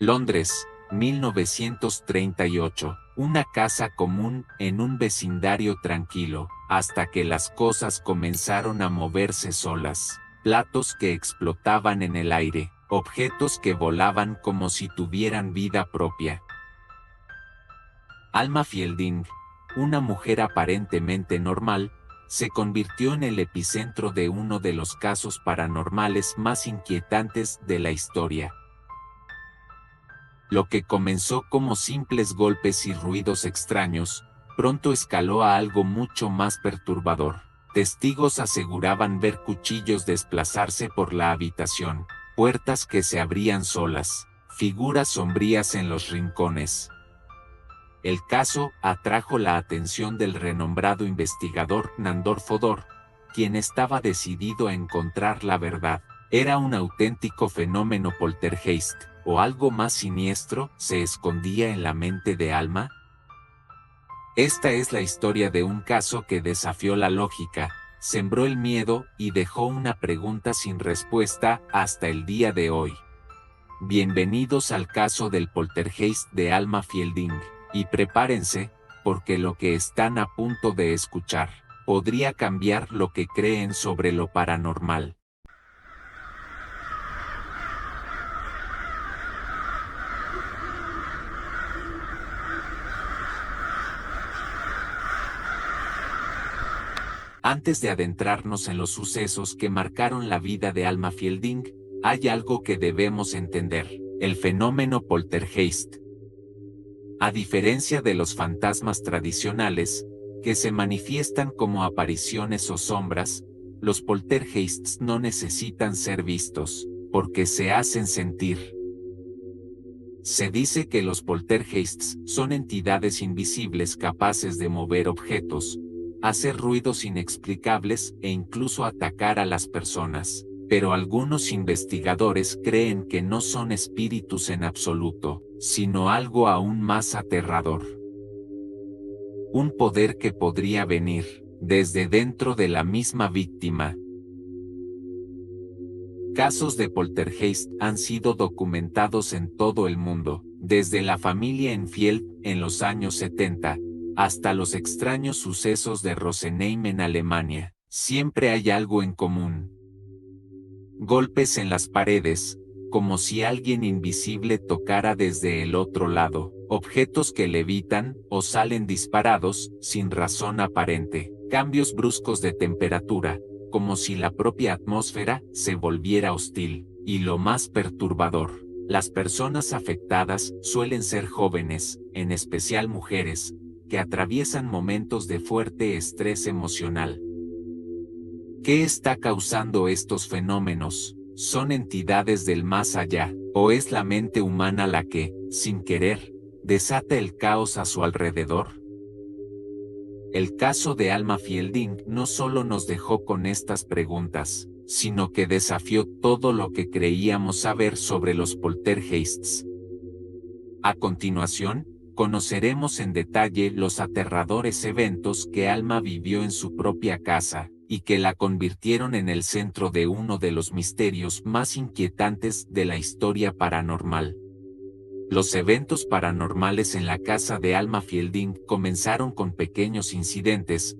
Londres, 1938. Una casa común en un vecindario tranquilo, hasta que las cosas comenzaron a moverse solas. Platos que explotaban en el aire, objetos que volaban como si tuvieran vida propia. Alma Fielding, una mujer aparentemente normal, se convirtió en el epicentro de uno de los casos paranormales más inquietantes de la historia. Lo que comenzó como simples golpes y ruidos extraños, pronto escaló a algo mucho más perturbador. Testigos aseguraban ver cuchillos desplazarse por la habitación, puertas que se abrían solas, figuras sombrías en los rincones. El caso atrajo la atención del renombrado investigador Nandor Fodor, quien estaba decidido a encontrar la verdad. ¿Era un auténtico fenómeno poltergeist, o algo más siniestro se escondía en la mente de Alma? Esta es la historia de un caso que desafió la lógica, sembró el miedo y dejó una pregunta sin respuesta hasta el día de hoy. Bienvenidos al caso del poltergeist de Alma Fielding, y prepárense, porque lo que están a punto de escuchar podría cambiar lo que creen sobre lo paranormal. Antes de adentrarnos en los sucesos que marcaron la vida de Alma Fielding, hay algo que debemos entender: el fenómeno poltergeist. A diferencia de los fantasmas tradicionales, que se manifiestan como apariciones o sombras, los poltergeists no necesitan ser vistos, porque se hacen sentir. Se dice que los poltergeists son entidades invisibles capaces de mover objetos, hacer ruidos inexplicables e incluso atacar a las personas. Pero algunos investigadores creen que no son espíritus en absoluto, sino algo aún más aterrador. Un poder que podría venir desde dentro de la misma víctima. Casos de poltergeist han sido documentados en todo el mundo, desde la familia Enfield en los años 70, hasta los extraños sucesos de Rosenheim en Alemania. Siempre hay algo en común: golpes en las paredes, como si alguien invisible tocara desde el otro lado, objetos que levitan o salen disparados sin razón aparente, cambios bruscos de temperatura, como si la propia atmósfera se volviera hostil, y lo más perturbador, las personas afectadas suelen ser jóvenes, en especial mujeres, que atraviesan momentos de fuerte estrés emocional. ¿Qué está causando estos fenómenos? ¿Son entidades del más allá, o es la mente humana la que, sin querer, desata el caos a su alrededor? El caso de Alma Fielding no solo nos dejó con estas preguntas, sino que desafió todo lo que creíamos saber sobre los poltergeists. A continuación, conoceremos en detalle los aterradores eventos que Alma vivió en su propia casa, y que la convirtieron en el centro de uno de los misterios más inquietantes de la historia paranormal. Los eventos paranormales en la casa de Alma Fielding comenzaron con pequeños incidentes,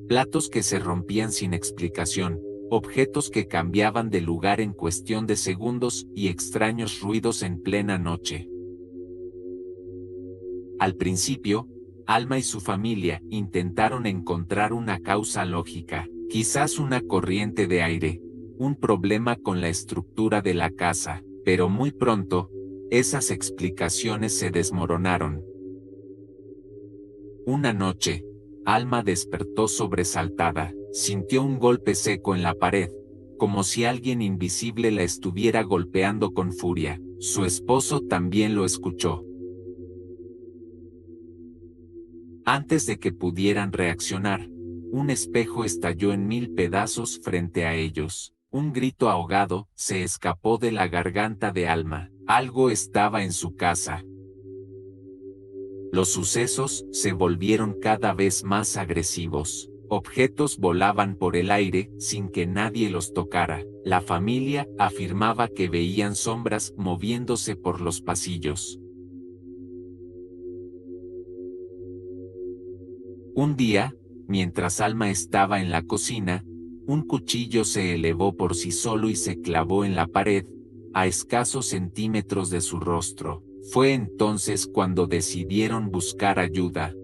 platos que se rompían sin explicación, objetos que cambiaban de lugar en cuestión de segundos y extraños ruidos en plena noche. Al principio, Alma y su familia intentaron encontrar una causa lógica, quizás una corriente de aire, un problema con la estructura de la casa, pero muy pronto, esas explicaciones se desmoronaron. Una noche, Alma despertó sobresaltada, sintió un golpe seco en la pared, como si alguien invisible la estuviera golpeando con furia. Su esposo también lo escuchó. Antes de que pudieran reaccionar, un espejo estalló en 1000 pedazos frente a ellos. Un grito ahogado se escapó de la garganta de Alma. Algo estaba en su casa. Los sucesos se volvieron cada vez más agresivos. Objetos volaban por el aire sin que nadie los tocara. La familia afirmaba que veían sombras moviéndose por los pasillos. Un día, mientras Alma estaba en la cocina, un cuchillo se elevó por sí solo y se clavó en la pared, a escasos centímetros de su rostro. Fue entonces cuando decidieron buscar ayuda.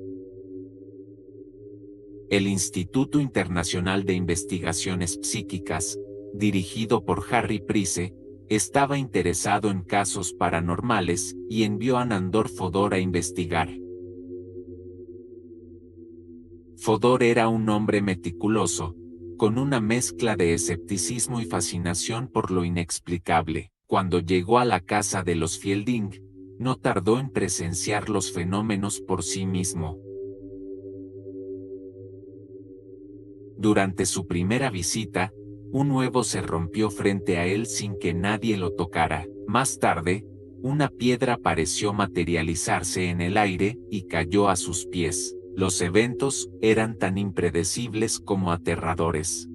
El Instituto Internacional de Investigaciones Psíquicas, dirigido por Harry Price, estaba interesado en casos paranormales y envió a Nandor Fodor a investigar. Fodor era un hombre meticuloso, con una mezcla de escepticismo y fascinación por lo inexplicable. Cuando llegó a la casa de los Fielding, no tardó en presenciar los fenómenos por sí mismo. Durante su primera visita, un huevo se rompió frente a él sin que nadie lo tocara. Más tarde, una piedra pareció materializarse en el aire y cayó a sus pies. Los eventos eran tan impredecibles como aterradores.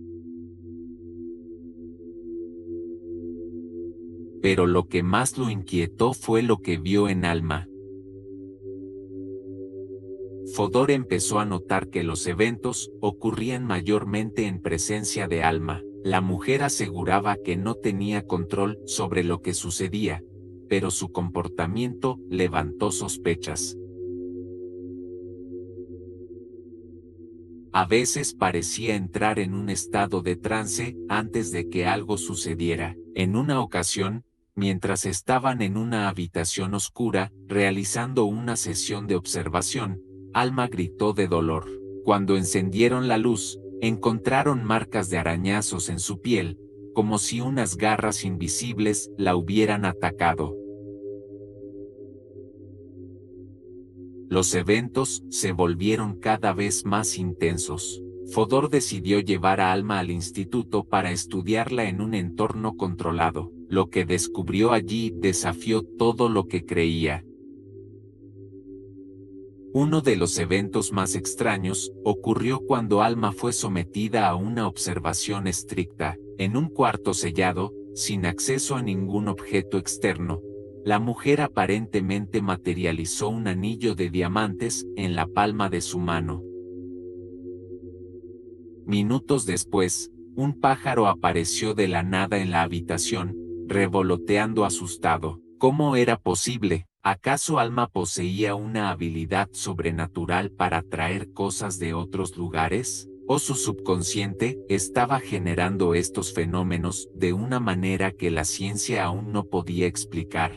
Pero lo que más lo inquietó fue lo que vio en Alma. Fodor empezó a notar que los eventos ocurrían mayormente en presencia de Alma. La mujer aseguraba que no tenía control sobre lo que sucedía, pero su comportamiento levantó sospechas. A veces parecía entrar en un estado de trance antes de que algo sucediera. En una ocasión, mientras estaban en una habitación oscura, realizando una sesión de observación, Alma gritó de dolor. Cuando encendieron la luz, encontraron marcas de arañazos en su piel, como si unas garras invisibles la hubieran atacado. Los eventos se volvieron cada vez más intensos. Fodor decidió llevar a Alma al instituto para estudiarla en un entorno controlado. Lo que descubrió allí desafió todo lo que creía. Uno de los eventos más extraños ocurrió cuando Alma fue sometida a una observación estricta. En un cuarto sellado, sin acceso a ningún objeto externo, la mujer aparentemente materializó un anillo de diamantes en la palma de su mano. Minutos después, un pájaro apareció de la nada en la habitación, revoloteando asustado. ¿Cómo era posible? ¿Acaso Alma poseía una habilidad sobrenatural para traer cosas de otros lugares? ¿O su subconsciente estaba generando estos fenómenos de una manera que la ciencia aún no podía explicar?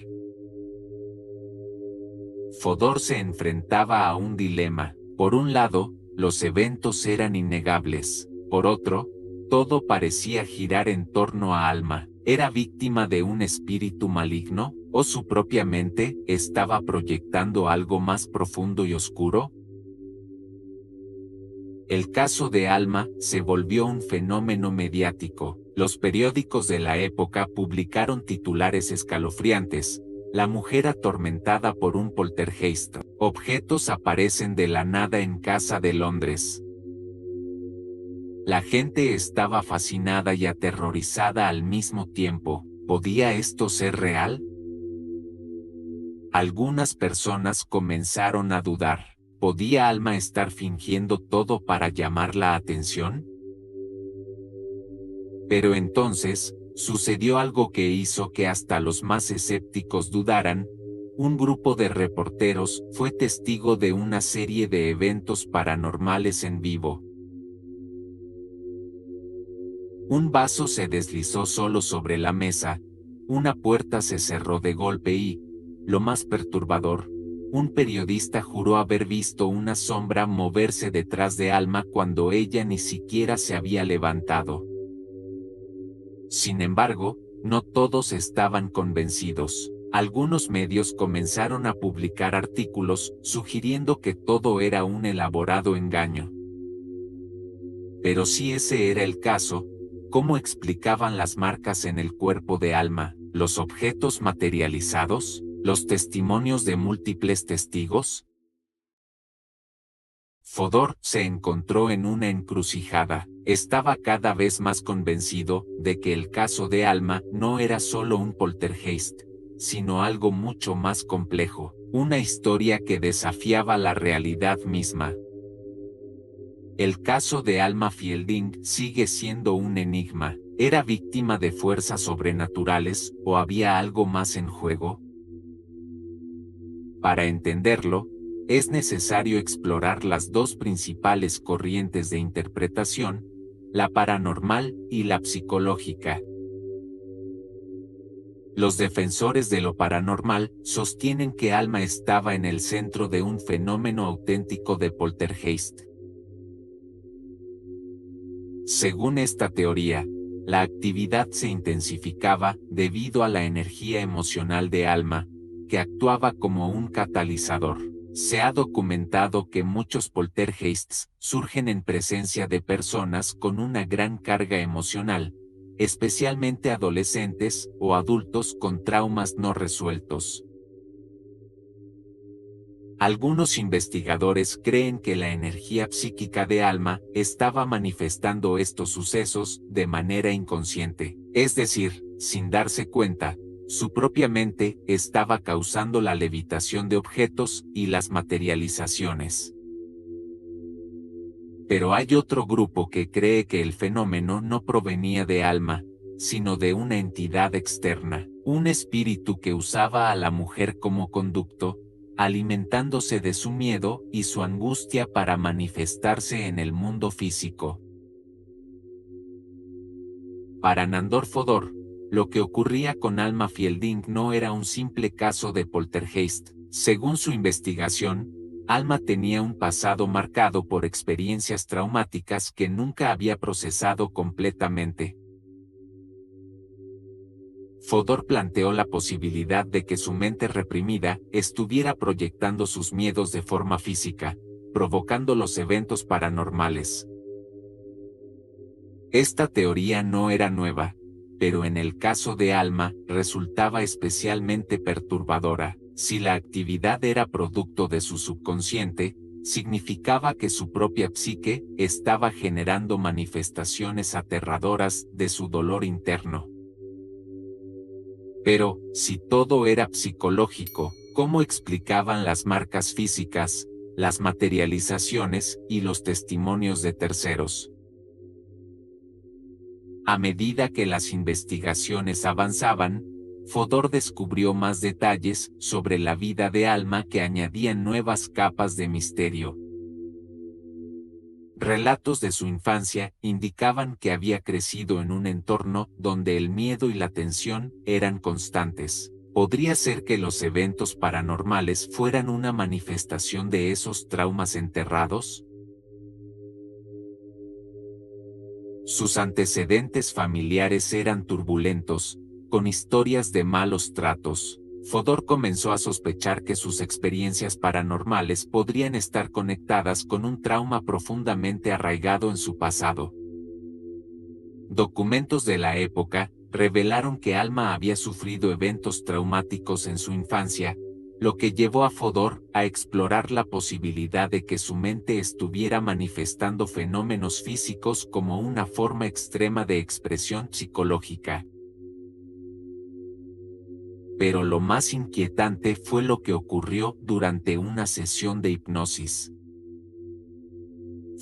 Fodor se enfrentaba a un dilema. Por un lado, los eventos eran innegables. Por otro, todo parecía girar en torno a Alma. ¿Era víctima de un espíritu maligno? ¿O su propia mente estaba proyectando algo más profundo y oscuro? El caso de Alma se volvió un fenómeno mediático. Los periódicos de la época publicaron titulares escalofriantes. La mujer atormentada por un poltergeist. Objetos aparecen de la nada en casa de Londres. La gente estaba fascinada y aterrorizada al mismo tiempo. ¿Podía esto ser real? Algunas personas comenzaron a dudar. ¿Podía Alma estar fingiendo todo para llamar la atención? Pero entonces, sucedió algo que hizo que hasta los más escépticos dudaran. Un grupo de reporteros fue testigo de una serie de eventos paranormales en vivo. Un vaso se deslizó solo sobre la mesa, una puerta se cerró de golpe y, lo más perturbador, un periodista juró haber visto una sombra moverse detrás de Alma cuando ella ni siquiera se había levantado. Sin embargo, no todos estaban convencidos. Algunos medios comenzaron a publicar artículos sugiriendo que todo era un elaborado engaño. Pero si ese era el caso, ¿cómo explicaban las marcas en el cuerpo de Alma, los objetos materializados, los testimonios de múltiples testigos? Fodor se encontró en una encrucijada. Estaba cada vez más convencido de que el caso de Alma no era solo un poltergeist, sino algo mucho más complejo, una historia que desafiaba la realidad misma. El caso de Alma Fielding sigue siendo un enigma. ¿Era víctima de fuerzas sobrenaturales o había algo más en juego? Para entenderlo, es necesario explorar las dos principales corrientes de interpretación, la paranormal y la psicológica. Los defensores de lo paranormal sostienen que Alma estaba en el centro de un fenómeno auténtico de poltergeist. Según esta teoría, la actividad se intensificaba debido a la energía emocional de Alma, que actuaba como un catalizador. Se ha documentado que muchos poltergeists surgen en presencia de personas con una gran carga emocional, especialmente adolescentes o adultos con traumas no resueltos. Algunos investigadores creen que la energía psíquica de Alma estaba manifestando estos sucesos de manera inconsciente, es decir, sin darse cuenta. Su propia mente estaba causando la levitación de objetos y las materializaciones. Pero hay otro grupo que cree que el fenómeno no provenía de Alma, sino de una entidad externa, un espíritu que usaba a la mujer como conducto, alimentándose de su miedo y su angustia para manifestarse en el mundo físico. Para Nandor Fodor, lo que ocurría con Alma Fielding no era un simple caso de poltergeist. Según su investigación, Alma tenía un pasado marcado por experiencias traumáticas que nunca había procesado completamente. Fodor planteó la posibilidad de que su mente reprimida estuviera proyectando sus miedos de forma física, provocando los eventos paranormales. Esta teoría no era nueva, pero en el caso de Alma resultaba especialmente perturbadora. Si la actividad era producto de su subconsciente, significaba que su propia psique estaba generando manifestaciones aterradoras de su dolor interno. Pero, si todo era psicológico, ¿cómo explicaban las marcas físicas, las materializaciones y los testimonios de terceros? A medida que las investigaciones avanzaban, Fodor descubrió más detalles sobre la vida de Alma que añadían nuevas capas de misterio. Relatos de su infancia indicaban que había crecido en un entorno donde el miedo y la tensión eran constantes. ¿Podría ser que los eventos paranormales fueran una manifestación de esos traumas enterrados? Sus antecedentes familiares eran turbulentos, con historias de malos tratos. Fodor comenzó a sospechar que sus experiencias paranormales podrían estar conectadas con un trauma profundamente arraigado en su pasado. Documentos de la época revelaron que Alma había sufrido eventos traumáticos en su infancia, lo que llevó a Fodor a explorar la posibilidad de que su mente estuviera manifestando fenómenos físicos como una forma extrema de expresión psicológica. Pero lo más inquietante fue lo que ocurrió durante una sesión de hipnosis.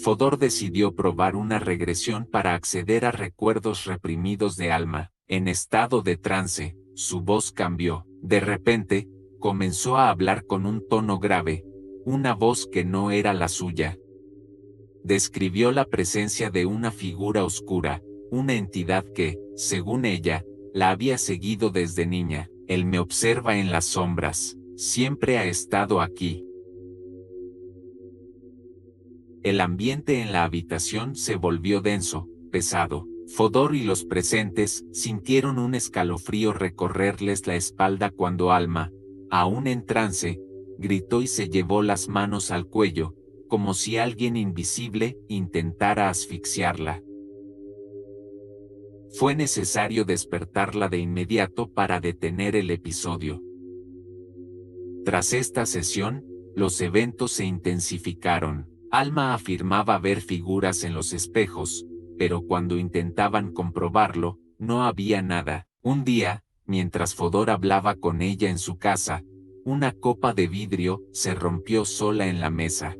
Fodor decidió probar una regresión para acceder a recuerdos reprimidos de Alma. En estado de trance, su voz cambió. De repente, comenzó a hablar con un tono grave, una voz que no era la suya. Describió la presencia de una figura oscura, una entidad que, según ella, la había seguido desde niña. Él me observa en las sombras, siempre ha estado aquí. El ambiente en la habitación se volvió denso, pesado. Fodor y los presentes sintieron un escalofrío recorrerles la espalda cuando Alma, aún en trance, gritó y se llevó las manos al cuello, como si alguien invisible intentara asfixiarla. Fue necesario despertarla de inmediato para detener el episodio. Tras esta sesión, los eventos se intensificaron. Alma afirmaba ver figuras en los espejos, pero cuando intentaban comprobarlo, no había nada. Un día, mientras Fodor hablaba con ella en su casa, una copa de vidrio se rompió sola en la mesa.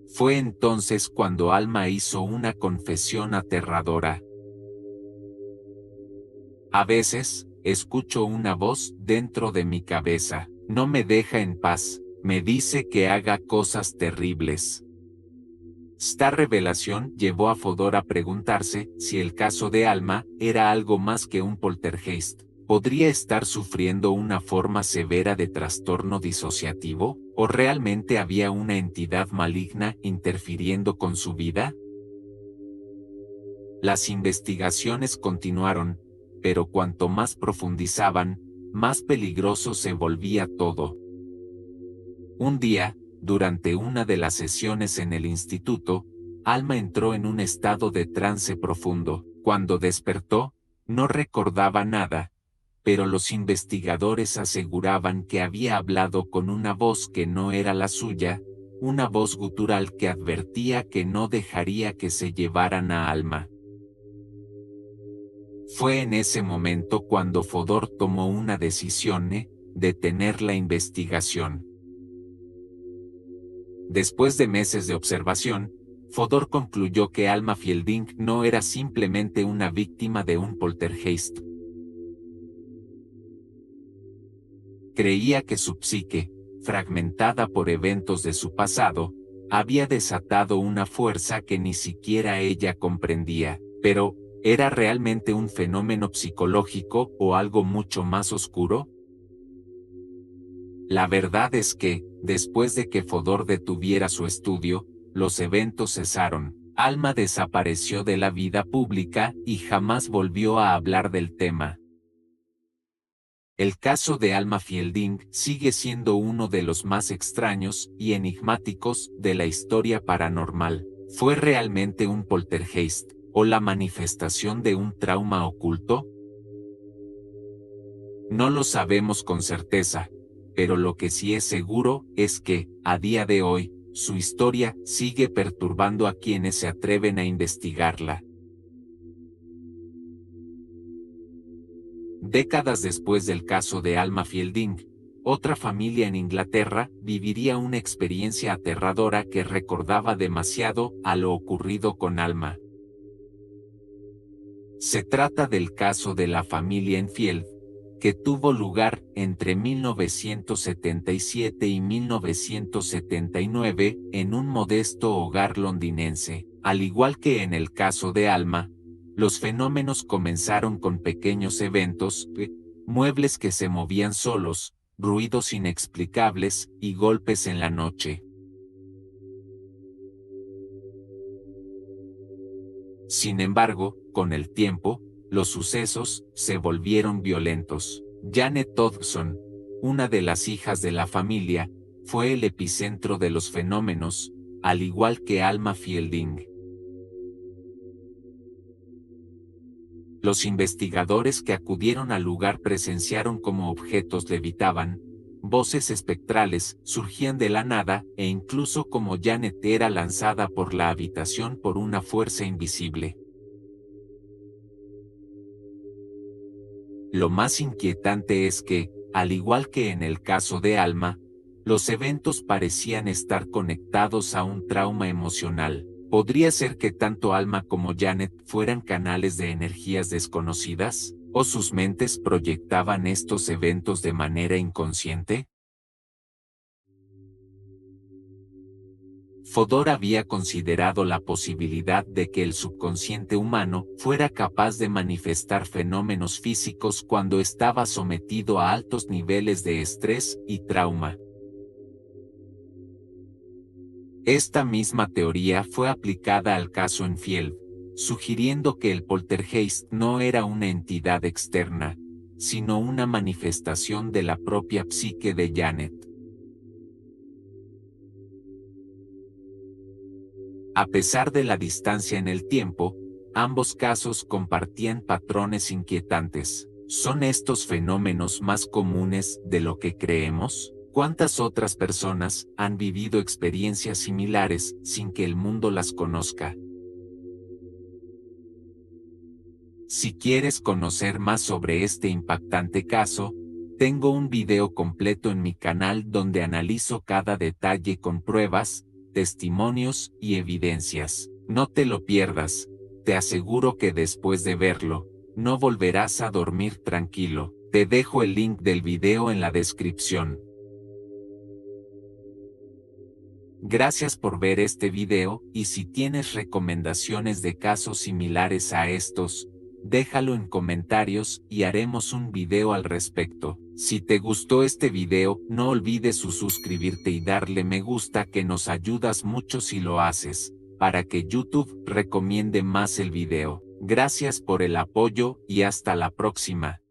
Fue entonces cuando Alma hizo una confesión aterradora. A veces, escucho una voz dentro de mi cabeza, no me deja en paz, me dice que haga cosas terribles. Esta revelación llevó a Fodor a preguntarse si el caso de Alma era algo más que un poltergeist. ¿Podría estar sufriendo una forma severa de trastorno disociativo? ¿O realmente había una entidad maligna interfiriendo con su vida? Las investigaciones continuaron, pero cuanto más profundizaban, más peligroso se volvía todo. Un día, durante una de las sesiones en el instituto, Alma entró en un estado de trance profundo. Cuando despertó, no recordaba nada, pero los investigadores aseguraban que había hablado con una voz que no era la suya, una voz gutural que advertía que no dejaría que se llevaran a Alma. Fue en ese momento cuando Fodor tomó una decisión: detener la investigación. Después de meses de observación, Fodor concluyó que Alma Fielding no era simplemente una víctima de un poltergeist. Creía que su psique, fragmentada por eventos de su pasado, había desatado una fuerza que ni siquiera ella comprendía. Pero, ¿era realmente un fenómeno psicológico o algo mucho más oscuro? La verdad es que, después de que Fodor detuviera su estudio, los eventos cesaron. Alma desapareció de la vida pública y jamás volvió a hablar del tema. El caso de Alma Fielding sigue siendo uno de los más extraños y enigmáticos de la historia paranormal. ¿Fue realmente un poltergeist o la manifestación de un trauma oculto? No lo sabemos con certeza, pero lo que sí es seguro es que, a día de hoy, su historia sigue perturbando a quienes se atreven a investigarla. Décadas después del caso de Alma Fielding, otra familia en Inglaterra viviría una experiencia aterradora que recordaba demasiado a lo ocurrido con Alma. Se trata del caso de la familia Enfield, que tuvo lugar entre 1977 y 1979 en un modesto hogar londinense. Al igual que en el caso de Alma, los fenómenos comenzaron con pequeños eventos, muebles que se movían solos, ruidos inexplicables y golpes en la noche. Sin embargo, con el tiempo, los sucesos se volvieron violentos. Janet Dodson, una de las hijas de la familia, fue el epicentro de los fenómenos, al igual que Alma Fielding. Los investigadores que acudieron al lugar presenciaron cómo objetos levitaban, voces espectrales surgían de la nada e incluso como Janet era lanzada por la habitación por una fuerza invisible. Lo más inquietante es que, al igual que en el caso de Alma, los eventos parecían estar conectados a un trauma emocional. ¿Podría ser que tanto Alma como Janet fueran canales de energías desconocidas? ¿O sus mentes proyectaban estos eventos de manera inconsciente? Fodor había considerado la posibilidad de que el subconsciente humano fuera capaz de manifestar fenómenos físicos cuando estaba sometido a altos niveles de estrés y trauma. Esta misma teoría fue aplicada al caso Enfield, sugiriendo que el poltergeist no era una entidad externa, sino una manifestación de la propia psique de Janet. A pesar de la distancia en el tiempo, ambos casos compartían patrones inquietantes. ¿Son estos fenómenos más comunes de lo que creemos? ¿Cuántas otras personas han vivido experiencias similares sin que el mundo las conozca? Si quieres conocer más sobre este impactante caso, tengo un video completo en mi canal donde analizo cada detalle con pruebas, testimonios y evidencias. No te lo pierdas, te aseguro que después de verlo, no volverás a dormir tranquilo. Te dejo el link del video en la descripción. Gracias por ver este video, y si tienes recomendaciones de casos similares a estos, déjalo en comentarios y haremos un video al respecto. Si te gustó este video, no olvides suscribirte y darle me gusta, que nos ayudas mucho si lo haces, para que YouTube recomiende más el video. Gracias por el apoyo y hasta la próxima.